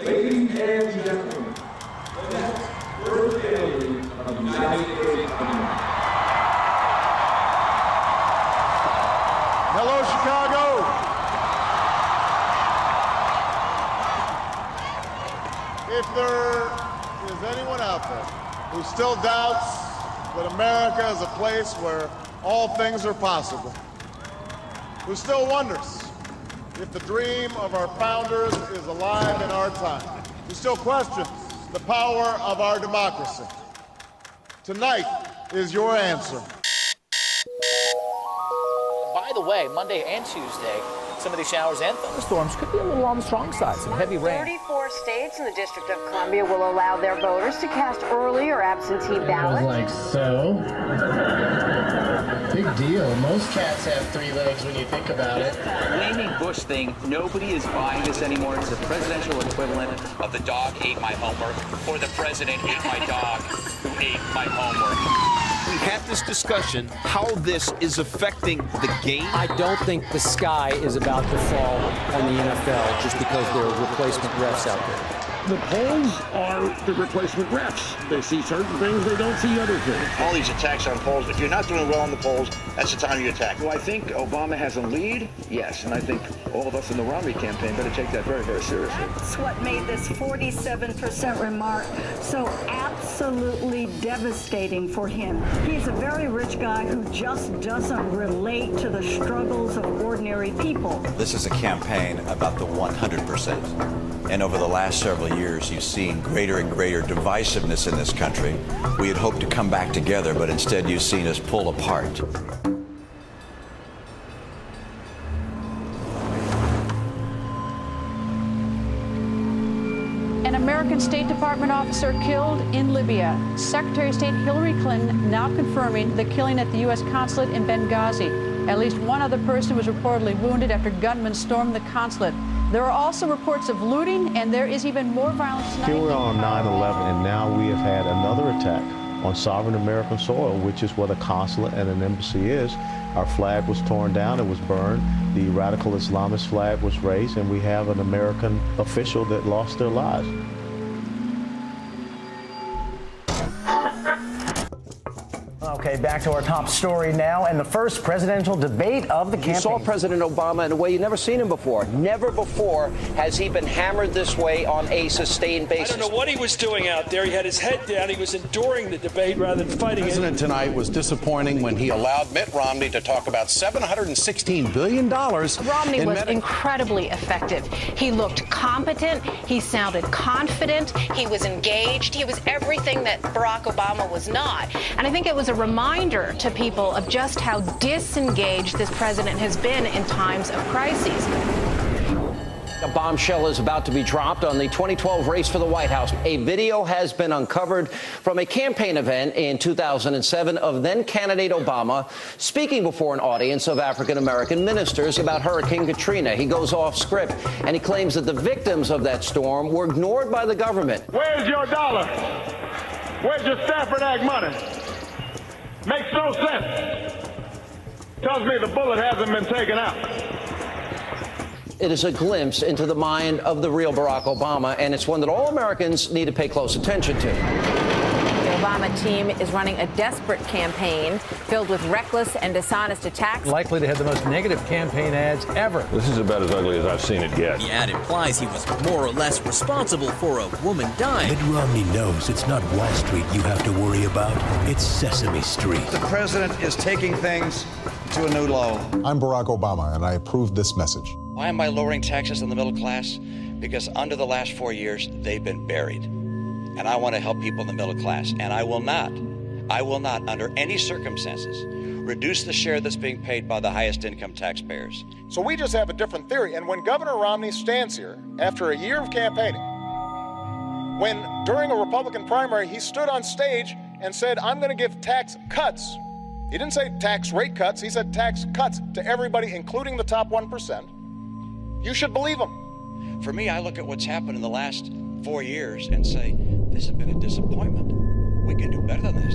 Ladies and gentlemen, the next first lady of the United States of America. Hello, Chicago. If there is anyone out there who still doubts that America is a place where all things are possible, who still wonders if the dream of our founders is alive in our time, who still questions the power of our democracy, tonight is your answer. By the way, Monday and Tuesday, some of these showers and thunderstorms could be a little on the strong side. Some heavy rain. 34 states in the District of Columbia will allow their voters to cast early or absentee ballots. Like so. Big deal. Most cats have 3 legs when you think about it. Blaming Bush thing, nobody is buying this anymore. It's the presidential equivalent of the dog ate my homework or the president ate my dog who ate my homework. We had this discussion, how this is affecting the game. I don't think the sky is about to fall on the NFL just because there are replacement refs out there. The polls are the replacement refs. They see certain things, they don't see other things. All these attacks on polls, if you're not doing well in the polls, that's the time you attack. Do I think Obama has a lead? Yes, and I think all of us in the Romney campaign better take that very, very seriously. That's what made this 47% remark so absolutely devastating for him. He's a very rich guy who just doesn't relate to the struggles of ordinary people. This is a campaign about the 100%. And over the last several years, you've seen greater and greater divisiveness in this country. We had hoped to come back together, but instead you've seen us pull apart. An American State Department officer killed in Libya. Secretary of State Hillary Clinton now confirming the killing at the U.S. consulate in Benghazi. At least one other person was reportedly wounded after gunmen stormed the consulate. There are also reports of looting, and there is even more violence tonight. Here we are on 9/11, and now we have had another attack on sovereign American soil, which is where the consulate and an embassy is. Our flag was torn down, it was burned. The radical Islamist flag was raised, and we have an American official that lost their lives. Okay, back to our top story now, and the first presidential debate of the campaign. You saw President Obama in a way you've never seen him before. Never before has he been hammered this way on a sustained basis. I don't know what he was doing out there. He had his head down. He was enduring the debate rather than fighting it. The president tonight was disappointing when he allowed Mitt Romney to talk about $716 billion. Romney was incredibly effective. He looked competent. He sounded confident. He was engaged. He was everything that Barack Obama was not. And I think it was a reminder to people of just how disengaged this president has been in times of crises. A bombshell is about to be dropped on the 2012 race for the White House. A video has been uncovered from a campaign event in 2007 of then-candidate Obama speaking before an audience of African-American ministers about Hurricane Katrina. He goes off script, and he claims that the victims of that storm were ignored by the government. Where's your dollar? Where's your Stafford Act money? Makes no sense. Tells me the bullet hasn't been taken out. It is a glimpse into the mind of the real Barack Obama, and it's one that all Americans need to pay close attention to. The Obama team is running a desperate campaign filled with reckless and dishonest attacks. Likely to have the most negative campaign ads ever. This is about as ugly as I've seen it get. The ad implies he was more or less responsible for a woman dying. Mitt Romney knows it's not Wall Street you have to worry about. It's Sesame Street. The president is taking things to a new low. I'm Barack Obama, and I approve this message. Why am I lowering taxes on the middle class? Because under the last 4 years, they've been buried. And I want to help people in the middle class. And I will not, under any circumstances, reduce the share that's being paid by the highest income taxpayers. So we just have a different theory. And when Governor Romney stands here after a year of campaigning, when during a Republican primary he stood on stage and said, I'm going to give tax cuts. He didn't say tax rate cuts. He said tax cuts to everybody, including the top 1%. You should believe him. For me, I look at what's happened in the last 4 years and say, this has been a disappointment. We can do better than this.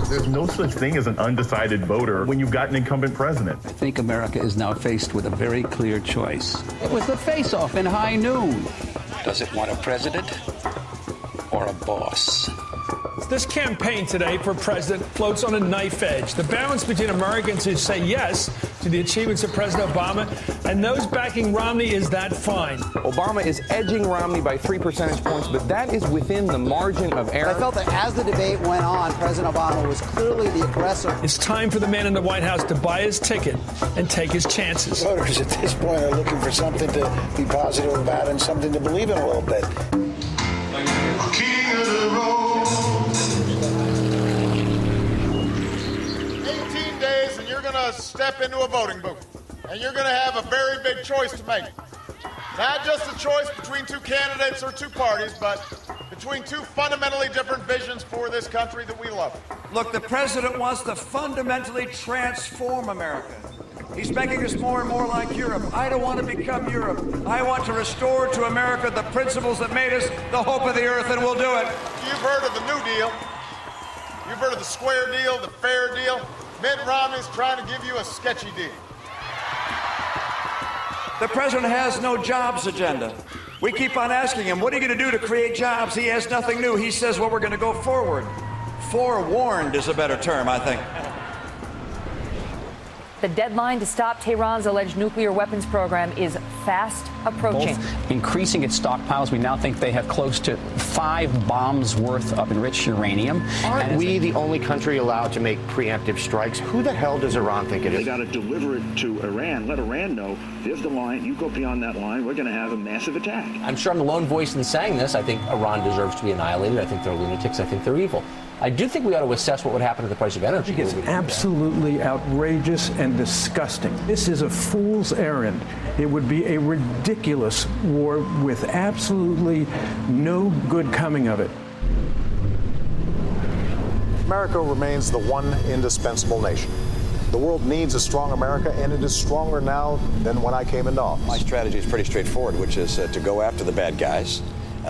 There's no such thing as an undecided voter when you've got an incumbent president. I think America is now faced with a very clear choice. It was the face-off in high noon. Does it want a president or a boss? This campaign today for president floats on a knife edge. The balance between Americans who say yes to the achievements of President Obama and those backing Romney is that fine. Obama is edging Romney by 3 percentage points, but that is within the margin of error. I felt that as the debate went on, President Obama was clearly the aggressor. It's time for the man in the White House to buy his ticket and take his chances. Voters at this point are looking for something to be positive about and something to believe in a little bit. King of the road. 18 days and you're going to step into a voting booth. And you're going to have a very big choice to make. Not just a choice between two candidates or two parties, but between two fundamentally different visions for this country that we love. Look, the president wants to fundamentally transform America. He's making us more and more like Europe. I don't want to become Europe. I want to restore to America the principles that made us the hope of the earth, and we'll do it. You've heard of the New Deal. You've heard of the square deal, the fair deal. Mitt Romney's trying to give you a sketchy deal. The president has no jobs agenda. We keep on asking him, what are you going to do to create jobs? He has nothing new. He says, well, we're going to go forward. Forewarned is a better term, I think. The deadline to stop Tehran's alleged nuclear weapons program is fast approaching. Both increasing its stockpiles. We now think they have close to 5 bombs worth of enriched uranium. Aren't we the only country allowed to make preemptive strikes? Who the hell does Iran think it is? They got to deliver it to Iran. Let Iran know, there's the line. You go beyond that line, we're going to have a massive attack. I'm sure I'm the lone voice in saying this. I think Iran deserves to be annihilated. I think they're lunatics. I think they're evil. I do think we ought to assess what would happen to the price of energy. I think it's absolutely outrageous and disgusting. This is a fool's errand. It would be a ridiculous war with absolutely no good coming of it. America remains the one indispensable nation. The world needs a strong America, and it is stronger now than when I came into office. My strategy is pretty straightforward, which is to go after the bad guys,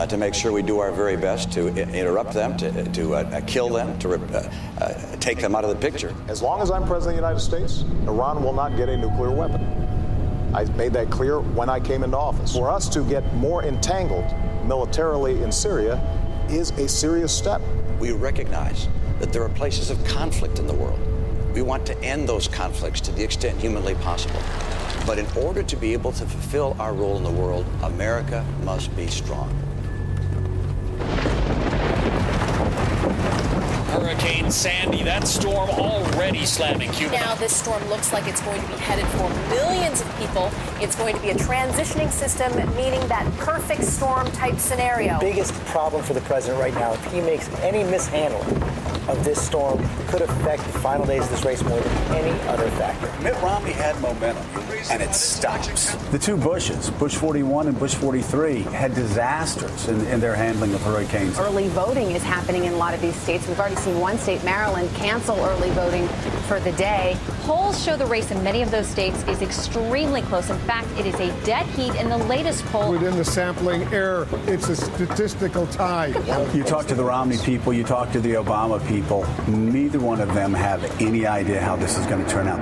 to make sure we do our very best to interrupt them, to kill them, to take them out of the picture. As long as I'm President of the United States, Iran will not get a nuclear weapon. I made that clear when I came into office. For us to get more entangled militarily in Syria is a serious step. We recognize that there are places of conflict in the world. We want to end those conflicts to the extent humanly possible. But in order to be able to fulfill our role in the world, America must be strong. Hurricane Sandy, that storm already slamming Cuba. Now this storm looks like it's going to be headed for millions of people. It's going to be a transitioning system, meaning that perfect storm type scenario. The biggest problem for the president right now, if he makes any mishandling of this storm, could affect the final days of this race more than any other factor. Mitt Romney had momentum, and it stops. The two Bushes, Bush 41 and Bush 43, had disasters in their handling of hurricanes. Early voting is happening in a lot of these states. We've already seen one state, Maryland, cancel early voting for the day. Polls show the race in many of those states is extremely close. In fact, it is a dead heat in the latest poll. Within the sampling error, it's a statistical tie. You talk to the Romney people, you talk to the Obama people, neither one of them have any idea how this is going to turn out.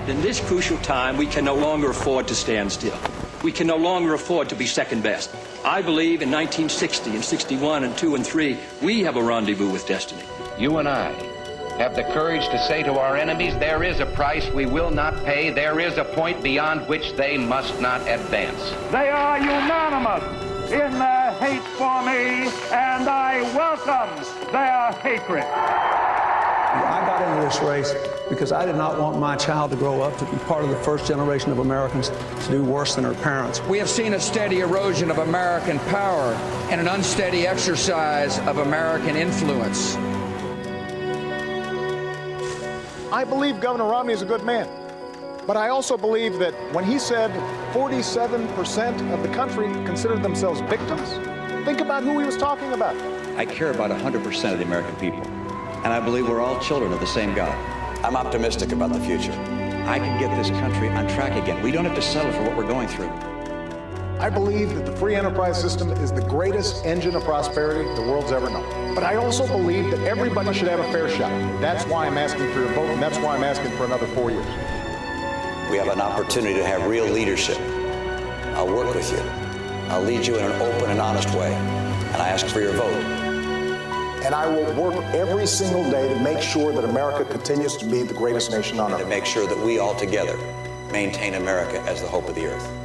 In this crucial time, we can no longer afford to stand still. We can no longer afford to be second best. I believe in 1960 and 61 and 2 and 3, we have a rendezvous with destiny. You and I have the courage to say to our enemies, there is a price we will not pay. There is a point beyond which they must not advance. They are unanimous in their hate for me, and I welcome their hatred. I got into this race because I did not want my child to grow up to be part of the first generation of Americans to do worse than her parents. We have seen a steady erosion of American power and an unsteady exercise of American influence. I believe Governor Romney is a good man, but I also believe that when he said 47% of the country considered themselves victims, think about who he was talking about. I care about 100% of the American people, and I believe we're all children of the same God. I'm optimistic about the future. I can get this country on track again. We don't have to settle for what we're going through. I believe that the free enterprise system is the greatest engine of prosperity the world's ever known. But I also believe that everybody should have a fair shot. That's why I'm asking for your vote, and that's why I'm asking for another 4 years. We have an opportunity to have real leadership. I'll work with you. I'll lead you in an open and honest way. And I ask for your vote. And I will work every single day to make sure that America continues to be the greatest nation on earth. To make sure that we all together maintain America as the hope of the earth.